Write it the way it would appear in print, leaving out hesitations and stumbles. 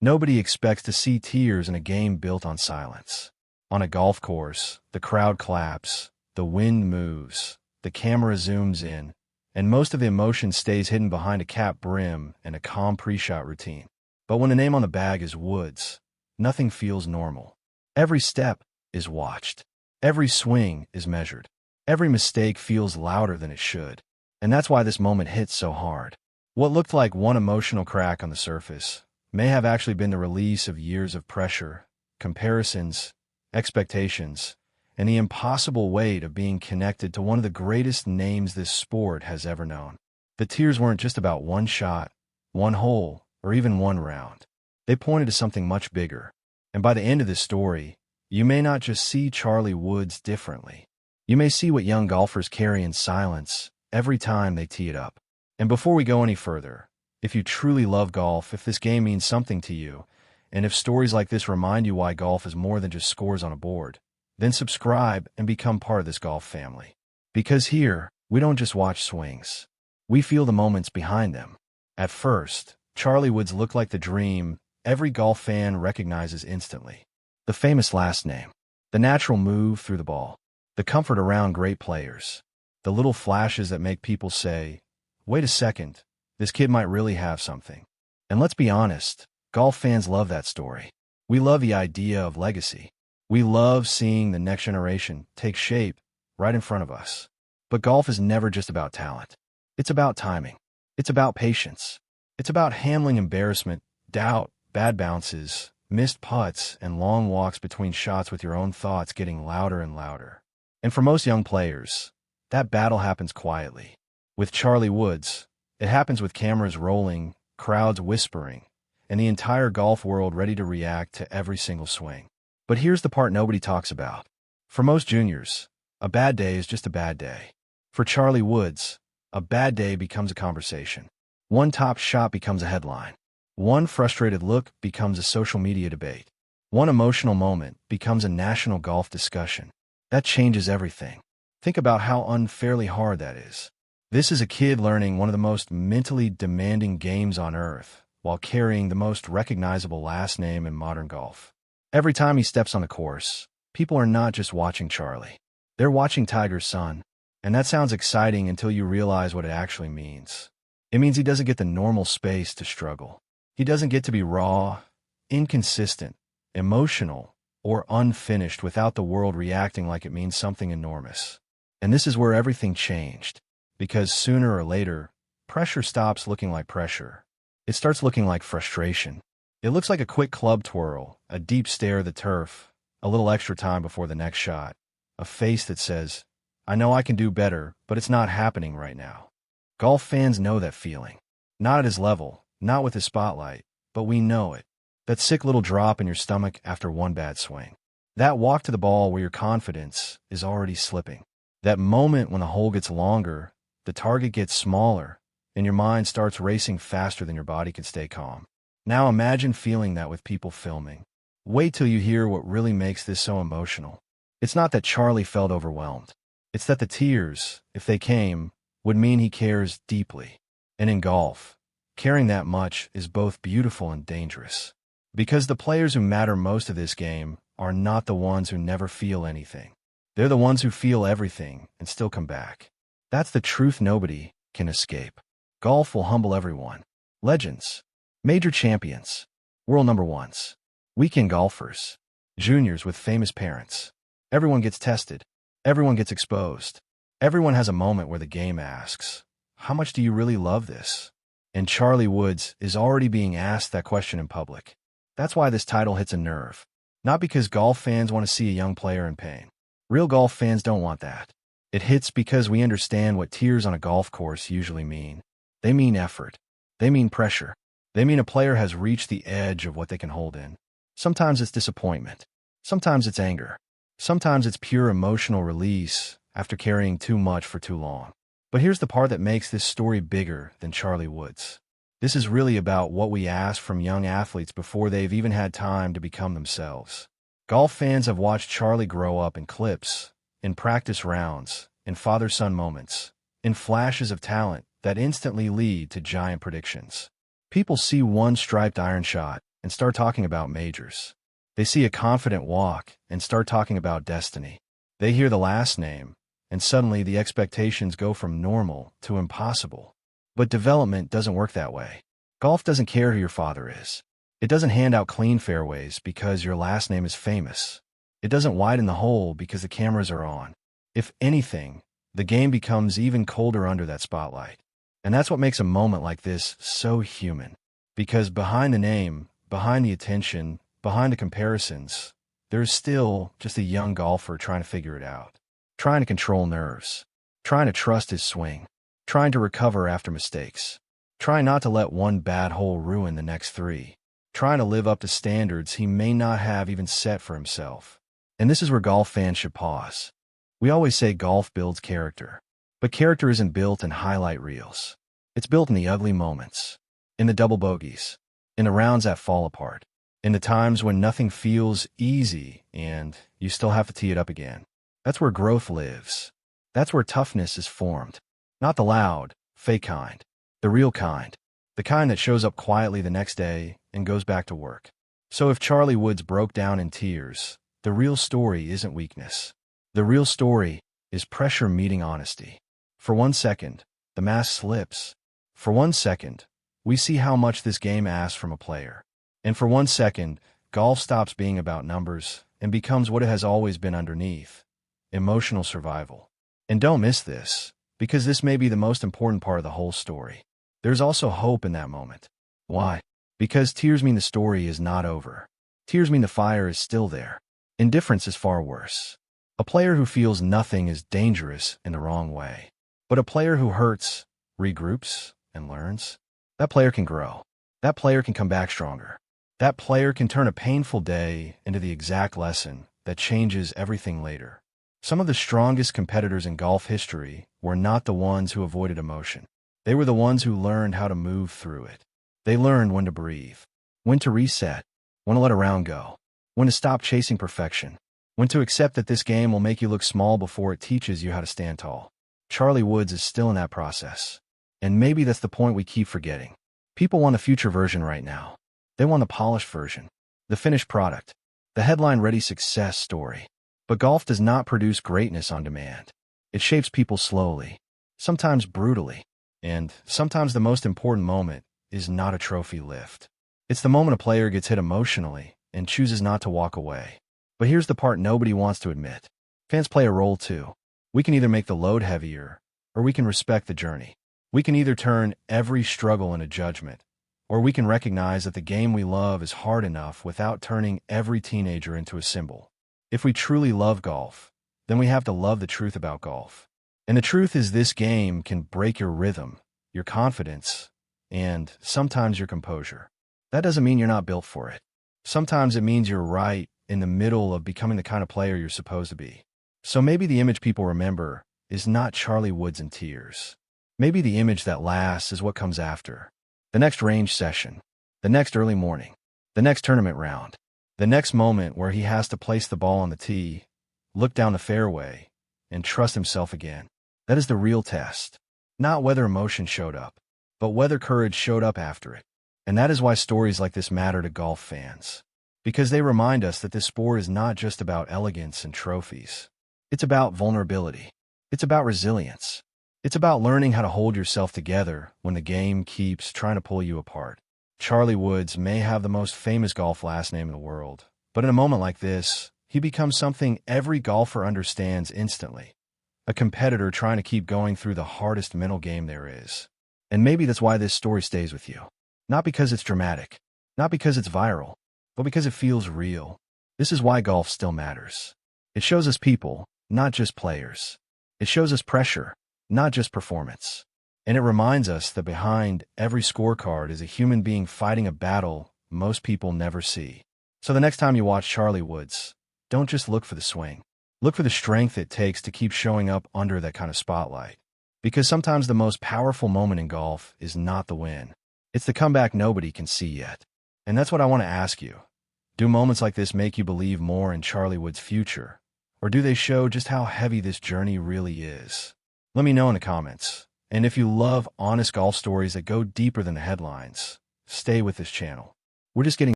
Nobody expects to see tears in a game built on silence. On a golf course, the crowd claps, the wind moves, the camera zooms in, and most of the emotion stays hidden behind a cap brim and a calm pre-shot routine. But when the name on the bag is Woods, nothing feels normal. Every step is watched. Every swing is measured. Every mistake feels louder than it should. And that's why this moment hits so hard. What looked like one emotional crack on the surface may have actually been the release of years of pressure, comparisons, expectations, and the impossible weight of being connected to one of the greatest names this sport has ever known. The tears weren't just about one shot, one hole, or even one round. They pointed to something much bigger. And by the end of this story, you may not just see Charlie Woods differently. You may see what young golfers carry in silence every time they tee it up. And before we go any further, if you truly love golf, if this game means something to you, and if stories like this remind you why golf is more than just scores on a board, then subscribe and become part of this golf family. Because here, we don't just watch swings. We feel the moments behind them. At first, Charlie Woods looked like the dream every golf fan recognizes instantly. The famous last name, the natural move through the ball, the comfort around great players, the little flashes that make people say, wait a second, this kid might really have something. And let's be honest, golf fans love that story. We love the idea of legacy. We love seeing the next generation take shape right in front of us. But golf is never just about talent. It's about timing. It's about patience. It's about handling embarrassment, doubt, bad bounces, missed putts, and long walks between shots with your own thoughts getting louder and louder. And for most young players, that battle happens quietly. With Charlie Woods, it happens with cameras rolling, crowds whispering, and the entire golf world ready to react to every single swing. But here's the part nobody talks about. For most juniors, a bad day is just a bad day. For Charlie Woods, a bad day becomes a conversation. One top shot becomes a headline. One frustrated look becomes a social media debate. One emotional moment becomes a national golf discussion. That changes everything. Think about how unfairly hard that is. This is a kid learning one of the most mentally demanding games on earth, while carrying the most recognizable last name in modern golf. Every time he steps on the course, people are not just watching Charlie. They're watching Tiger's son. And that sounds exciting until you realize what it actually means. It means he doesn't get the normal space to struggle. He doesn't get to be raw, inconsistent, emotional, or unfinished without the world reacting like it means something enormous. And this is where everything changed. Because sooner or later, pressure stops looking like pressure. It starts looking like frustration. It looks like a quick club twirl, a deep stare at the turf, a little extra time before the next shot, a face that says, I know I can do better, but it's not happening right now. Golf fans know that feeling. Not at his level, not with his spotlight, but we know it. That sick little drop in your stomach after one bad swing. That walk to the ball where your confidence is already slipping. That moment when the hole gets longer, the target gets smaller, and your mind starts racing faster than your body can stay calm. Now imagine feeling that with people filming. Wait till you hear what really makes this so emotional. It's not that Charlie felt overwhelmed. It's that the tears, if they came, would mean he cares deeply. And in golf, caring that much is both beautiful and dangerous. Because the players who matter most of this game are not the ones who never feel anything. They're the ones who feel everything and still come back. That's the truth nobody can escape. Golf will humble everyone. Legends, major champions, world number ones, weekend golfers, juniors with famous parents. Everyone gets tested. Everyone gets exposed. Everyone has a moment where the game asks, how much do you really love this? And Charlie Woods is already being asked that question in public. That's why this title hits a nerve. Not because golf fans want to see a young player in pain. Real golf fans don't want that. It hits because we understand what tears on a golf course usually mean. They mean effort. They mean pressure. They mean a player has reached the edge of what they can hold in. Sometimes it's disappointment. Sometimes it's anger. Sometimes it's pure emotional release after carrying too much for too long. But here's the part that makes this story bigger than Charlie Woods. This is really about what we ask from young athletes before they've even had time to become themselves. Golf fans have watched Charlie grow up in clips, in practice rounds, in father-son moments, in flashes of talent that instantly lead to giant predictions. People see one striped iron shot, and start talking about majors. They see a confident walk and start talking about destiny. They hear the last name, and suddenly the expectations go from normal to impossible. But development doesn't work that way. Golf doesn't care who your father is. It doesn't hand out clean fairways because your last name is famous. It doesn't widen the hole because the cameras are on. If anything, the game becomes even colder under that spotlight. And that's what makes a moment like this so human. Because behind the name, behind the attention, behind the comparisons, there's still just a young golfer trying to figure it out. Trying to control nerves. Trying to trust his swing. Trying to recover after mistakes. Trying not to let one bad hole ruin the next three. Trying to live up to standards he may not have even set for himself. And this is where golf fans should pause. We always say golf builds character. But character isn't built in highlight reels. It's built in the ugly moments. In the double bogeys. In the rounds that fall apart. In the times when nothing feels easy and you still have to tee it up again. That's where growth lives. That's where toughness is formed. Not the loud, fake kind. The real kind. The kind that shows up quietly the next day and goes back to work. So if Charlie Woods broke down in tears, the real story isn't weakness. The real story is pressure meeting honesty. For 1 second, the mask slips. For 1 second, we see how much this game asks from a player. And for 1 second, golf stops being about numbers and becomes what it has always been underneath. Emotional survival. And don't miss this, because this may be the most important part of the whole story. There's also hope in that moment. Why? Because tears mean the story is not over. Tears mean the fire is still there. Indifference is far worse. A player who feels nothing is dangerous in the wrong way. But a player who hurts, regroups, and learns, that player can grow. That player can come back stronger. That player can turn a painful day into the exact lesson that changes everything later. Some of the strongest competitors in golf history were not the ones who avoided emotion. They were the ones who learned how to move through it. They learned when to breathe, when to reset, when to let a round go, when to stop chasing perfection, when to accept that this game will make you look small before it teaches you how to stand tall. Charlie Woods is still in that process. And maybe that's the point we keep forgetting. People want a future version right now. They want the polished version, the finished product, the headline-ready success story. But golf does not produce greatness on demand. It shapes people slowly, sometimes brutally. And sometimes the most important moment is not a trophy lift. It's the moment a player gets hit emotionally and chooses not to walk away. But here's the part nobody wants to admit. Fans play a role too. We can either make the load heavier, or we can respect the journey. We can either turn every struggle into judgment, or we can recognize that the game we love is hard enough without turning every teenager into a symbol. If we truly love golf, then we have to love the truth about golf. And the truth is this game can break your rhythm, your confidence, and sometimes your composure. That doesn't mean you're not built for it. Sometimes it means you're right in the middle of becoming the kind of player you're supposed to be. So maybe the image people remember is not Charlie Woods in tears. Maybe the image that lasts is what comes after. The next range session, the next early morning, the next tournament round, the next moment where he has to place the ball on the tee, look down the fairway, and trust himself again. That is the real test. Not whether emotion showed up, but whether courage showed up after it. And that is why stories like this matter to golf fans. Because they remind us that this sport is not just about elegance and trophies. It's about vulnerability. It's about resilience. It's about learning how to hold yourself together when the game keeps trying to pull you apart. Charlie Woods may have the most famous golf last name in the world, but in a moment like this, he becomes something every golfer understands instantly. A competitor trying to keep going through the hardest mental game there is. And maybe that's why this story stays with you. Not because it's dramatic, not because it's viral, but because it feels real. This is why golf still matters. It shows us people, not just players. It shows us pressure, not just performance. And it reminds us that behind every scorecard is a human being fighting a battle most people never see. So the next time you watch Charlie Woods, don't just look for the swing. Look for the strength it takes to keep showing up under that kind of spotlight. Because sometimes the most powerful moment in golf is not the win. It's the comeback nobody can see yet. And that's what I want to ask you. Do moments like this make you believe more in Charlie Woods' future? Or do they show just how heavy this journey really is? Let me know in the comments. And if you love honest golf stories that go deeper than the headlines, stay with this channel. We're just getting